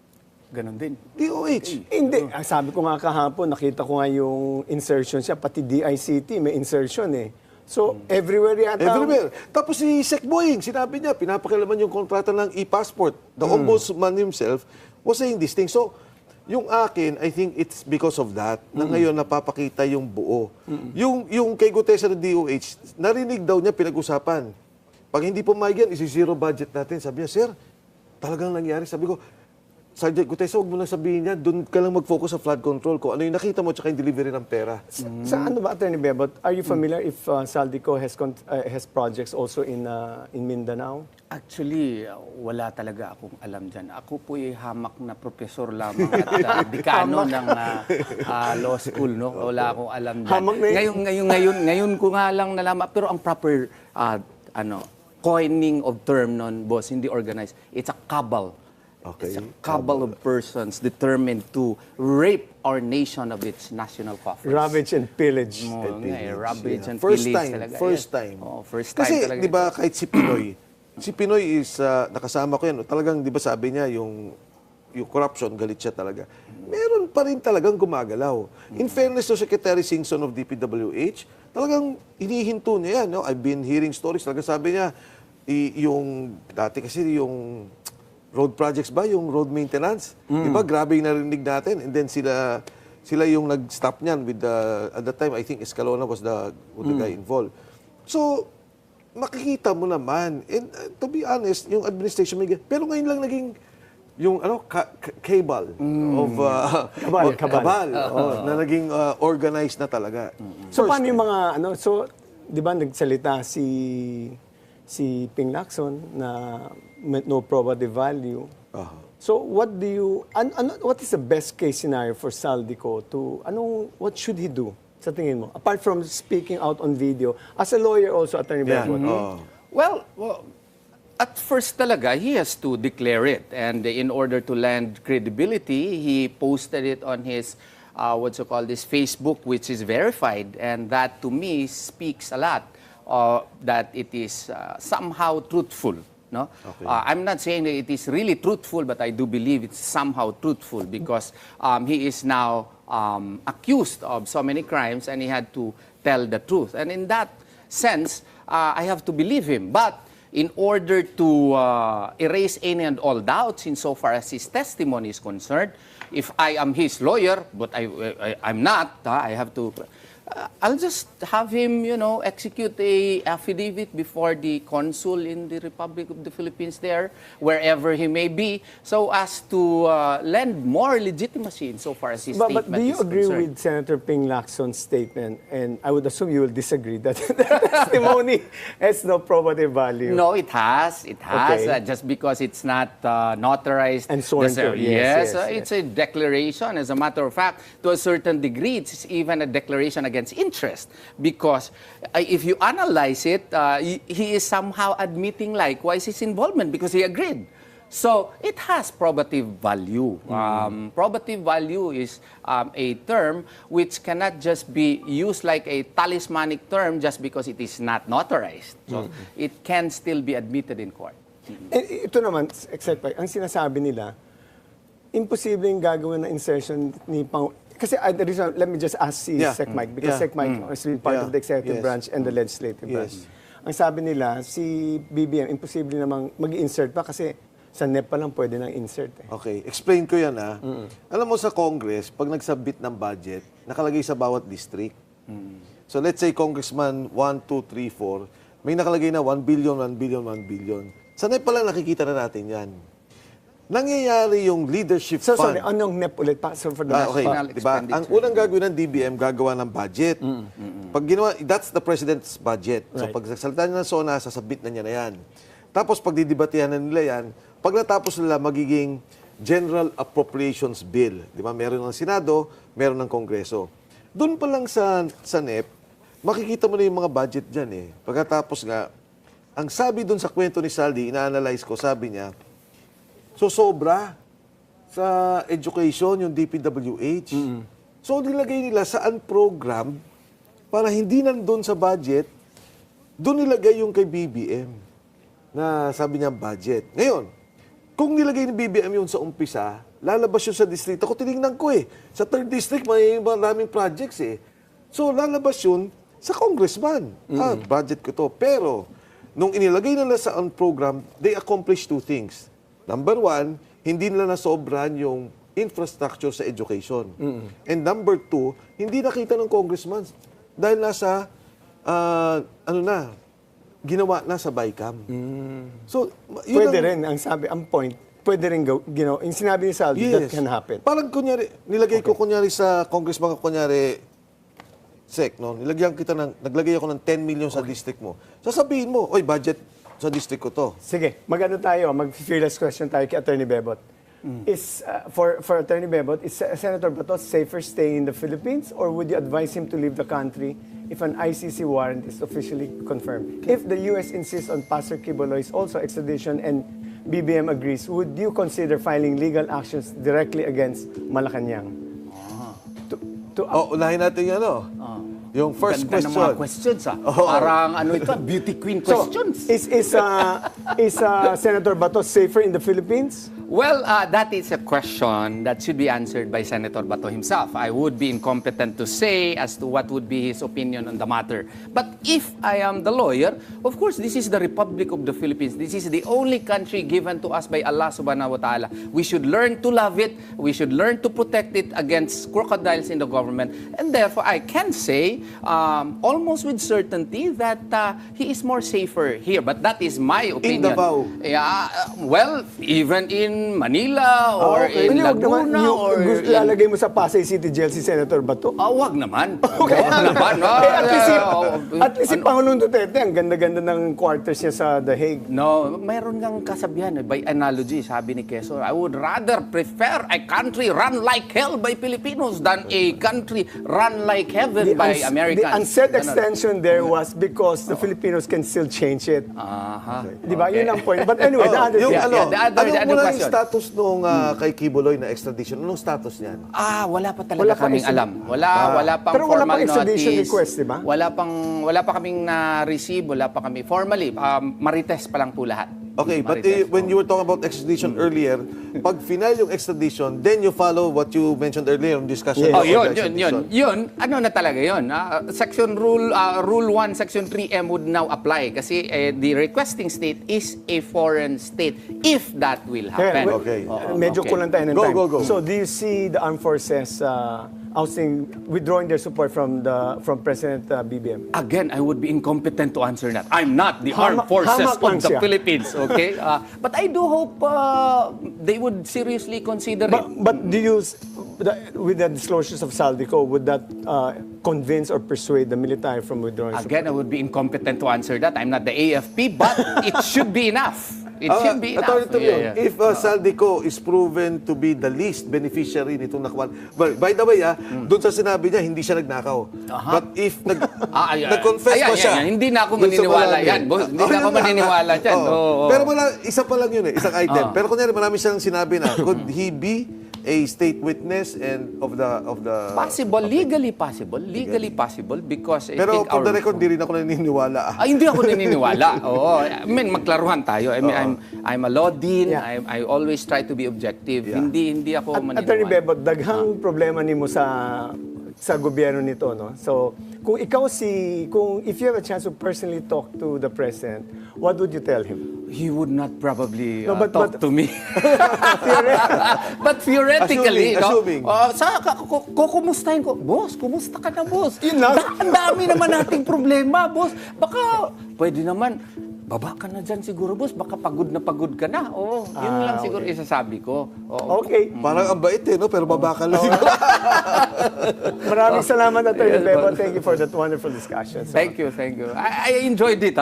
Ganon din. DOH. Hindi. Sabi ko nga kahapon, nakita ko nga yung insertion siya, pati DICT may insertion eh. So, everywhere yata. Everywhere. Tapos si Sec Boying, sinabi niya, pinapakilaman yung kontrata ng e-passport. The ombudsman himself was saying this thing. So, yung akin, I think it's because of that, na ngayon napapakita yung buo. Yung kay Gutesa ng DOH, narinig daw niya pinag-usapan. Pag hindi pumayag yan, isi-zero budget natin. Sabi niya, sir, talagang nangyari. Sabi ko, Sergeant Gutesa, huwag mo na sabihin niya, doon ka lang mag-focus sa flood control ko. Ano yung nakita mo, tsaka yung delivery ng pera. Sa ano ba, Atty. Bebot, are you familiar if Saldico has projects also in Mindanao? Actually, wala talaga akong alam dyan. Ako po ay hamak na professor lamang at dekano ng law school. No? Wala akong alam dyan. Ngayon ko nga lang nalaman. Pero ang proper coining of term nun, boss, hindi organized. It's a cabal. Okay. It's a cabal of persons determined to rape our nation of its national coffers. Ravage and pillage. Ravage and pillage talaga. First time. First time kasi, talaga. di ba, kahit si Pinoy is, nakasama ko yan, talagang, di ba sabi niya, yung corruption, galit siya talaga. Meron pa rin talagang gumagalaw. In fairness to Secretary Singson of DPWH, talagang inihinto niya yan. No? I've been hearing stories. Talagang sabi niya, yung, dati kasi yung road projects ba, yung road maintenance, di ba, grabe yung narinig natin. And then sila yung nag-stop niyan with at that time, I think Escalona was the guy involved. So, makikita mo naman. And to be honest, yung administration may pero ngayon lang naging yung cabal of kabal na naging organized na talaga. So paano yung mga so 'di ba nagsalita si Ping Lacson na no probative value. So what do you what is the best case scenario for Saldico to what should he do sa tingin mo apart from speaking out on video as a lawyer also, Atty. Bebot? Well, at first talaga he has to declare it, and in order to lend credibility he posted it on his Facebook, which is verified, and that to me speaks a lot that it is somehow truthful. No? Okay. I'm not saying that it is really truthful, but I do believe it's somehow truthful because he is now accused of so many crimes and he had to tell the truth. And in that sense, I have to believe him. But in order to erase any and all doubts insofar as his testimony is concerned, if I am his lawyer, but I'm not, I have to I'll just have him, execute a affidavit before the consul in the Republic of the Philippines there, wherever he may be, so as to lend more legitimacy insofar as his statement But do you is agree concerned. with Senator Ping Lacson's statement? And I would assume you will disagree that the testimony has no probative value. No, it has. It has. Okay. Just because it's not notarized. And sworn to, necessarily. yes, It's a declaration. As a matter of fact, to a certain degree, it's even a declaration against interest. Because if you analyze it, he is somehow admitting likewise his involvement because he agreed. So it has probative value. Probative value is a term which cannot just be used like a talismanic term just because it is not notarized. So it can still be admitted in court. Ito naman, except ang sinasabi nila, imposibleng gagawin na insertion ni Pang... Kasi let me just ask si Sec Mike, because Sec Mike is part of the executive branch and the legislative branch. Ang sabi nila, si BBM, imposible namang mag-insert pa kasi sa NEP pa lang pwede nang insert. Okay, explain ko yan Alam mo sa Congress, pag nagsubmit ng budget, nakalagay sa bawat district. So let's say Congressman 1, 2, 3, 4, may nakalagay na 1 billion, 1 billion, 1 billion. Sa NEP pa lang nakikita na natin yan. Nangyayari yung leadership fund. Sorry, anong NEP ulit? So for the okay, diba? Ang unang gagawin ng DBM, gagawa ng budget. Pag ginawa, that's the president's budget. So pag nagsalita niya ng SONA, sasabit na niya na yan. Tapos pag didebatehan na nila yan, pag natapos nila, magiging General Appropriations Bill. Diba? Meron ng Senado, meron ng Kongreso. Doon pa lang sa NEP, makikita mo na yung mga budget dyan Pagkatapos nga, ang sabi doon sa kwento ni Saldi, ina-analyze ko, sabi niya, so sobra sa education, yung DPWH. So nilagay nila saan program para hindi nandun sa budget, doon nilagay yung kay BBM na sabi niya budget. Ngayon, kung nilagay ni BBM yun sa umpisa, lalabas yun sa district. Ako tinignan ko sa 3rd district may maraming projects So lalabas yun sa congressman. Budget ko to. Pero, nung inilagay nila sa program, they accomplished 2 things. Number 1, hindi nila nasobran yung infrastructure sa education. And number 2, hindi nakita ng congressman dahil nasa, ginawa na sa BICAM. So, pwede rin, ang point, pwede rin yung sinabi ni Saldi, that can happen. Parang kunyari, nilagay ko kunyari sa congressman, kunyari, Sec, naglagay ako ng 10 million sa district mo. Sasabihin mo, oy, budget sa district ko to. Sige, mag-fearless question tayo kay Atty. Bebot. Is, for Atty. Bebot, is Senator Bato safer staying in the Philippines or would you advise him to leave the country if an ICC warrant is officially confirmed? If the U.S. insists on Pastor Quiboloy's also extradition and BBM agrees, would you consider filing legal actions directly against Malacanang? Unahin natin yung yung first question. Ganda ng mga questions Parang ito, beauty queen questions. Is Senator Bato safer in the Philippines? Well, that is a question that should be answered by Senator Bato himself. I would be incompetent to say as to what would be his opinion on the matter. But if I am the lawyer, of course, this is the Republic of the Philippines. This is the only country given to us by Allah subhanahu wa ta'ala. We should learn to love it. We should learn to protect it against crocodiles in the government. And therefore, I can say almost with certainty that he is more safer here. But that is my opinion. In Davao? Yeah, well, even in Manila or in Laguna or... Lalagay mo sa Pasay City Jail si Senator Bato? Wag naman. Okay. Wag naman. At least si Pangulong Duterte, ang ganda-ganda ng quarters niya sa The Hague. No, mayroon ngang kasabihan. By analogy, sabi ni Quezon, I would rather prefer a country run like hell by Filipinos than a country run like heaven by Americans. The unsaid extension there was because the Filipinos can still change it. Di ba? Yun ang point. But anyway, the other question. Status nung kay Quiboloy na extradition? Anong status niyan? Wala pa talaga kaming alam. Wala pang pero wala formal pang extradition notice. Request, di ba? Wala pa kaming na-receive, wala pa kami formally. Marites pa lang po lahat. Okay, but when you were talking about extradition earlier, pag final yung extradition, then you follow what you mentioned earlier in discussion. Yun. Ano na talaga yun? Section Rule 1, Section 3M would now apply kasi the requesting state is a foreign state if that will happen. Medyo kulang tayo ng time. Go. So do you see the armed forces withdrawing their support from President BBM? Again, I would be incompetent to answer that. I'm not the armed forces of the Philippines, okay? But I do hope they would seriously consider it. But do you, with the disclosures of Saldico, would that convince or persuade the military from withdrawing support? Again, I would be incompetent to answer that. I'm not the AFP, but it should be enough. It should be enough. If Saldico is proven to be the least beneficiary nitong nakuha, by the way, doon sa sinabi niya, hindi siya nagnakaw. But if nag-confess pa siya, hindi na ako maniniwala yan. Hindi na ako maniniwala dyan. Pero isa pa lang yun isang item. Pero kunyari, marami siyang sinabi na, could he be a state witness and of the possible, legally possible because I pero think for the record, hindi rin ako naniniwala. Hindi ako naniniwala. Oo. I mean, magklaruhan tayo. I mean, I'm a law dean. I always try to be objective. Hindi ako maniniwala. Attorney Bebot, daghang problema nimo sa gobyerno nito, no? So, kung if you have a chance to personally talk to the president, what would you tell him? He would not probably talk to me. But theoretically, assuming. Kukumustahin ko, boss, kumusta ka na, boss? Ang dami naman nating problema, boss. Baka, pwede naman, baba ka na dyan siguro, boss. Baka pagod ka na. Yun lang siguro isasabi ko. Okay. Parang ang bait no? Pero baba ka lang siguro. Maraming salamat, Atty. Bebot. Thank you for that wonderful discussion. Thank you. I enjoyed it,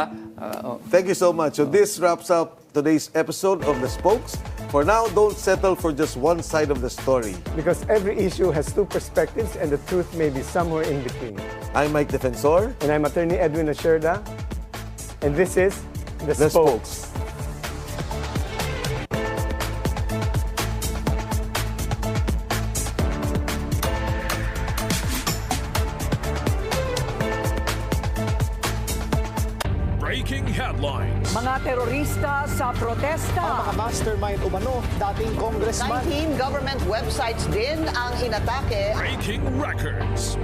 Thank you so much. So this wraps up today's episode of The Spokes. For now, don't settle for just one side of the story. Because every issue has two perspectives and the truth may be somewhere in between. I'm Mike Defensor. And I'm Attorney Edwin Asherda. And this is The Spokes. Breaking headlines. Mga terorista sa protesta. Ang mga mastermind umano, dating congressman. 19 government websites din ang inatake. Breaking records.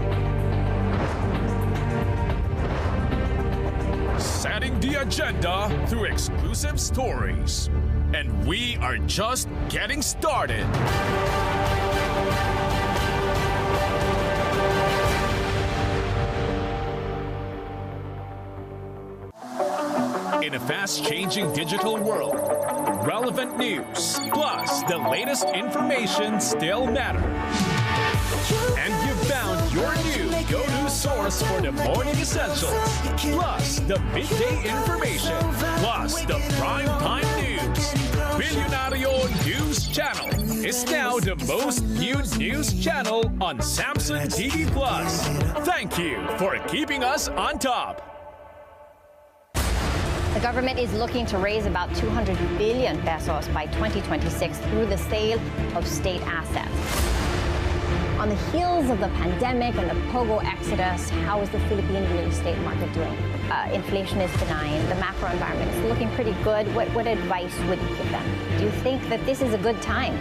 Setting the agenda through exclusive stories. And we are just getting started. In a fast-changing digital world, relevant news plus the latest information still matter. And you found your new go-to source for the morning essentials, plus the midday information, plus the prime time news. Billionario News Channel is now the most viewed news channel on Samsung TV Plus. Thank you for keeping us on top. The government is looking to raise about 200 billion pesos by 2026 through the sale of state assets. On the heels of the pandemic and the POGO exodus, how is the Philippine real estate market doing? Inflation is benign. The macro environment is looking pretty good. What advice would you give them? Do you think that this is a good time